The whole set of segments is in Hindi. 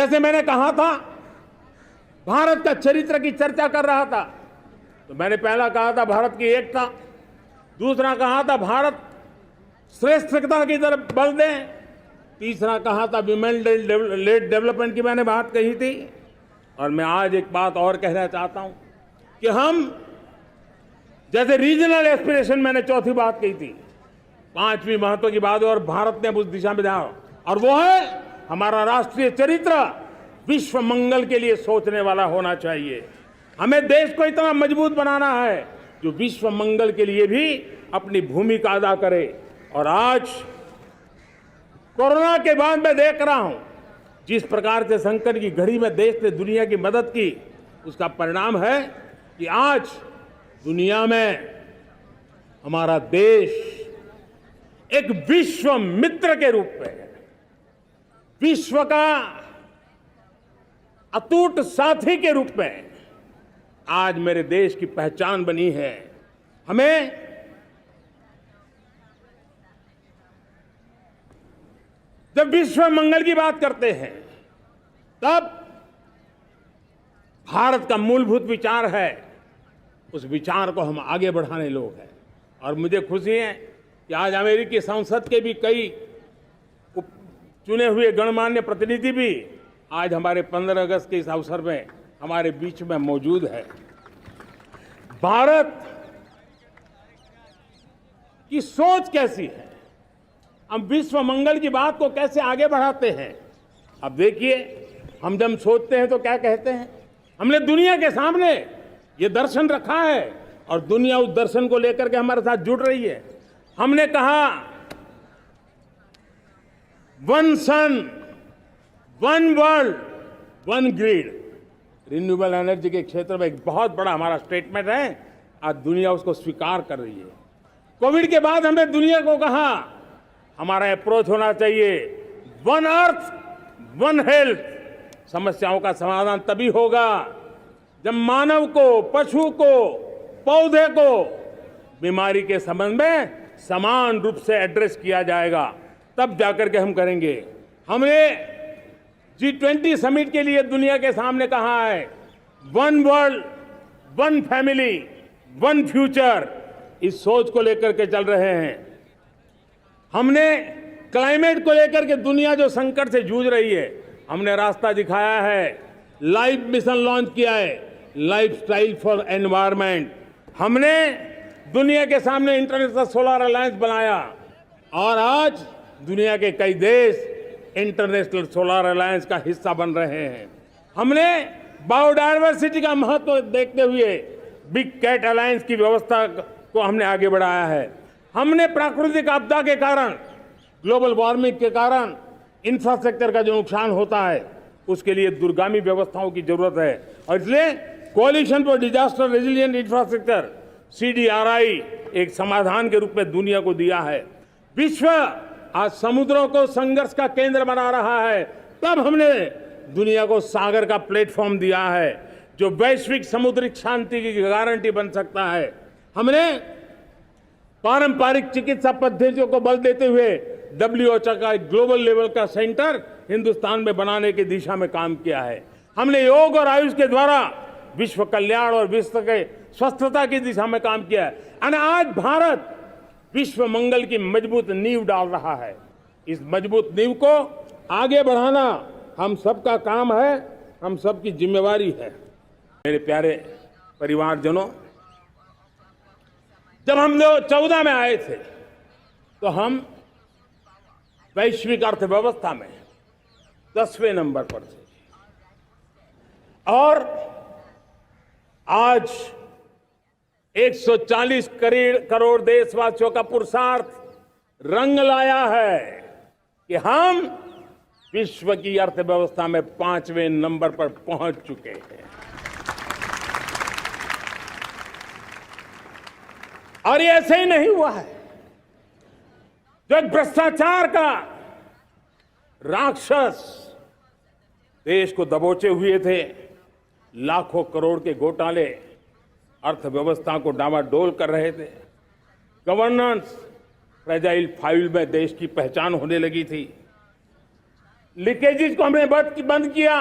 जैसे मैंने कहा था, भारत का चरित्र की चर्चा कर रहा था, तो मैंने पहला कहा था भारत की एकता, दूसरा कहा था भारत श्रेष्ठता की तरफ बल दें, तीसरा कहा था विमेन लेड डेवलपमेंट की मैंने बात कही थी। और मैं आज एक बात और कहना चाहता हूं कि हम जैसे रीजनल एस्पिरेशन मैंने चौथी बात कही थी, पांचवी महत्व की बात और भारत ने उस दिशा में ध्यान, और वो है हमारा राष्ट्रीय चरित्र विश्व मंगल के लिए सोचने वाला होना चाहिए। हमें देश को इतना मजबूत बनाना है जो विश्व मंगल के लिए भी अपनी भूमिका अदा करे। और आज कोरोना के बाद मैं देख रहा हूं जिस प्रकार से संकट की घड़ी में देश ने दुनिया की मदद की, उसका परिणाम है कि आज दुनिया में हमारा देश एक विश्व मित्र के रूप में, विश्व का अटूट साथी के रूप में आज मेरे देश की पहचान बनी है। हमें जब विश्व मंगल की बात करते हैं तब भारत का मूलभूत विचार है, उस विचार को हम आगे बढ़ाने लोग हैं। और मुझे खुशी है कि आज अमेरिकी संसद के भी कई चुने हुए गणमान्य प्रतिनिधि भी आज हमारे 15 अगस्त के इस अवसर में हमारे बीच में मौजूद है। भारत की सोच कैसी है, हम विश्व मंगल की बात को कैसे आगे बढ़ाते हैं। अब देखिए, हम जब सोचते हैं तो क्या कहते हैं, हमने दुनिया के सामने ये दर्शन रखा है और दुनिया उस दर्शन को लेकर के हमारे साथ जुड़ रही है। हमने कहा one sun, one world, one grid. Renewable energy के क्षेत्र में एक बहुत बड़ा हमारा स्टेटमेंट है, आज दुनिया उसको स्वीकार कर रही है। कोविड के बाद हमने दुनिया को कहा हमारा अप्रोच होना चाहिए वन अर्थ, वन हेल्थ। समस्याओं का समाधान तभी होगा जब मानव को, पशु को, पौधे को बीमारी के संबंध में समान रूप से एड्रेस किया जाएगा, तब जाकर के हम करेंगे। हमने G20 समिट के लिए दुनिया के सामने कहा है one world, one family, one future. इस सोच को लेकर के चल रहे हैं। हमने क्लाइमेट को लेकर के दुनिया जो संकट से जूझ रही है, हमने रास्ता दिखाया है, लाइफ मिशन लॉन्च किया है, लाइफस्टाइल फॉर एनवायरनमेंट। हमने दुनिया के सामने इंटरनेशनल सोलर अलायंस बनाया और आज दुनिया के कई देश इंटरनेशनल सोलर अलायंस का हिस्सा बन रहे हैं। हमने बायोडायवर्सिटी का महत्व देखते हुए बिग कैट अलायंस की व्यवस्था को हमने आगे बढ़ाया है। हमने प्राकृतिक आपदा के कारण, ग्लोबल वार्मिंग के कारण इंफ्रास्ट्रक्चर का जो नुकसान होता है, उसके लिए दूरगामी व्यवस्थाओं की जरूरत है और इसलिए कोalition for disaster resilient infrastructure CDRI एक समाधान के रूप में दुनिया को दिया है। विश्व आज समुद्रों को संघर्ष का केंद्र बना रहा है, तब हमने दुनिया को सागर का प्लेटफॉर्म दिया है जो वैश्विक समुद्री शांति की गारंटी बन सकता है। हमने पारंपरिक चिकित्सा पद्धतियों को बल देते हुए WHO का एक ग्लोबल लेवल का सेंटर हिंदुस्तान में बनाने की दिशा में काम किया है। हमने योग और आयुष के द्वारा विश्व कल्याण और विश्व के स्वस्थता की दिशा में काम किया है और आज भारत विश्व मंगल की मजबूत नींव डाल रहा है। इस मजबूत नींव को आगे बढ़ाना हम सबका काम है, हम सबकी जिम्मेवारी है। मेरे प्यारे परिवारजनों, जब हम लोग 14 में आए थे तो हम वैश्विक अर्थव्यवस्था में 10वें नंबर पर थे और आज 140 करोड़ देशवासियों का पुरुषार्थ रंग लाया है कि हम विश्व की अर्थव्यवस्था में 5वें नंबर पर पहुंच चुके हैं। और ये ऐसे ही नहीं हुआ है। जो एक भ्रष्टाचार का राक्षस देश को दबोचे हुए थे, लाखों करोड़ के घोटाले अर्थव्यवस्था को डामाडोल कर रहे थे, गवर्नेंस फ्रेजाइल फाइल में देश की पहचान होने लगी थी, लीकेजेस को हमने बंद किया,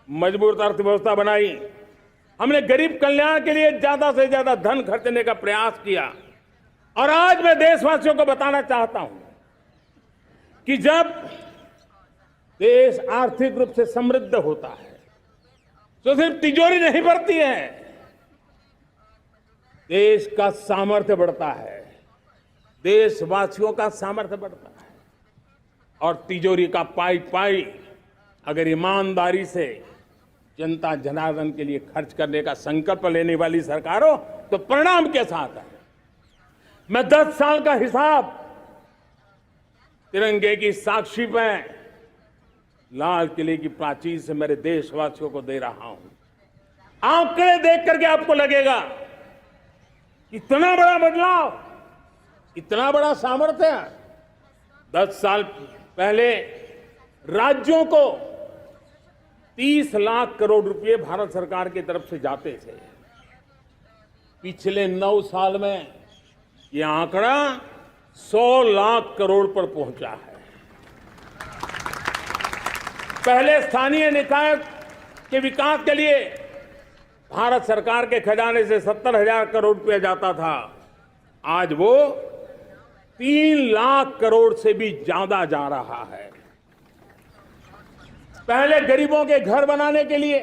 मजबूत अर्थव्यवस्था बनाई। हमने गरीब कल्याण के लिए ज्यादा से ज्यादा धन खर्चने का प्रयास किया। और आज मैं देशवासियों को बताना चाहता हूं कि जब देश आर्थिक रूप से समृद्ध होता है तो सिर्फ तिजोरी नहीं बढ़ती है, देश का सामर्थ्य बढ़ता है, देशवासियों का सामर्थ्य बढ़ता है। और तिजोरी का पाई पाई अगर ईमानदारी से जनता जनार्दन के लिए खर्च करने का संकल्प लेने वाली सरकार हो तो परिणाम कैसा आता है। मैं 10 साल का हिसाब तिरंगे की साक्षी में लाल किले की प्राचीर से मेरे देशवासियों को दे रहा हूं। आंकड़े देख करके आपको लगेगा इतना बड़ा बदलाव, इतना बड़ा सामर्थ्य। 10 साल पहले राज्यों को 30 लाख करोड़ रुपए भारत सरकार की तरफ से जाते थे। पिछले 9 साल में यह आंकड़ा 100 लाख करोड़ पर पहुंचा है। पहले स्थानीय निकाय के विकास के लिए भारत सरकार के खजाने से 70,000 करोड़ रुपया जाता था, आज वो 3 लाख करोड़ से भी ज्यादा जा रहा है। पहले गरीबों के घर बनाने के लिए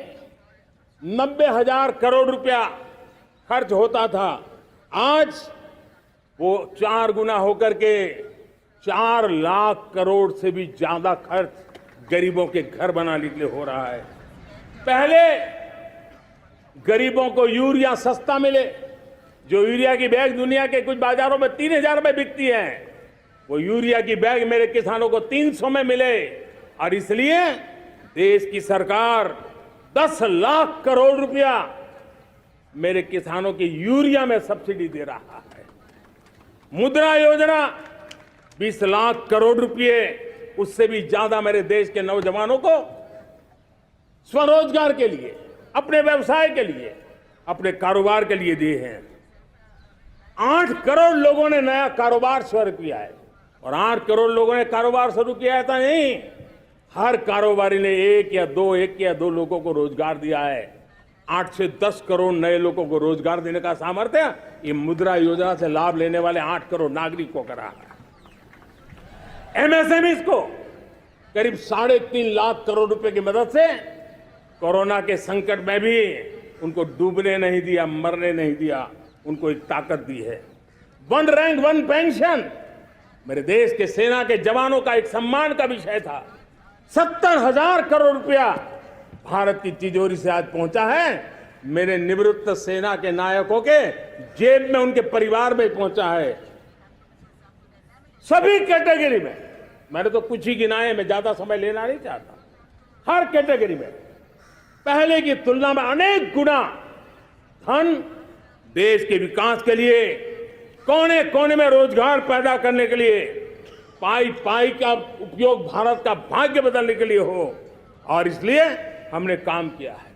90,000 करोड़ रुपया खर्च होता था, आज वो 4 गुना होकर के 4 लाख करोड़ से भी ज्यादा खर्च गरीबों के घर बनाने के लिए हो रहा है। पहले गरीबों को यूरिया सस्ता मिले, जो यूरिया की बैग दुनिया के कुछ बाजारों में 3,000 में बिकती है, वो यूरिया की बैग मेरे किसानों को 300 में मिले। और इसलिए देश की सरकार 10 लाख करोड़ रुपया मेरे किसानों की यूरिया में सब्सिडी दे रहा है। मुद्रा योजना 20 लाख करोड़ रुपए, उससे भी ज्यादा मेरे देश के नौजवानों को स्वरोजगार के लिए, अपने व्यवसाय के लिए, अपने कारोबार के लिए दिए हैं। 8 करोड़ लोगों ने नया कारोबार शुरू किया है। और 8 करोड़ लोगों ने कारोबार शुरू किया है तो नहीं, हर कारोबारी ने एक या दो लोगों को रोजगार दिया है। 8 से 10 करोड़ नए लोगों को रोजगार देने का सामर्थ्य ये मुद्रा योजना से लाभ लेने वाले 8 करोड़ नागरिकों को करा है। एमएसएमई को करीब 3.5 लाख करोड़ रुपए की मदद से कोरोना के संकट में भी उनको डूबने नहीं दिया, मरने नहीं दिया, उनको एक ताकत दी है। 1 रैंक 1 पेंशन मेरे देश के सेना के जवानों का एक सम्मान का विषय था। 70,000 करोड़ रुपया भारत की तिजोरी से आज पहुंचा है, मेरे निवृत्त सेना के नायकों के जेब में, उनके परिवार में पहुंचा है। सभी कैटेगरी में, मैंने तो कुछ ही गिनाए, मैं ज्यादा समय लेना नहीं चाहता। हर कैटेगरी में पहले की तुलना में अनेक गुना धन देश के विकास के लिए, कोने कोने में रोजगार पैदा करने के लिए, पाई पाई का उपयोग भारत का भाग्य बदलने के लिए हो, और इसलिए हमने काम किया है।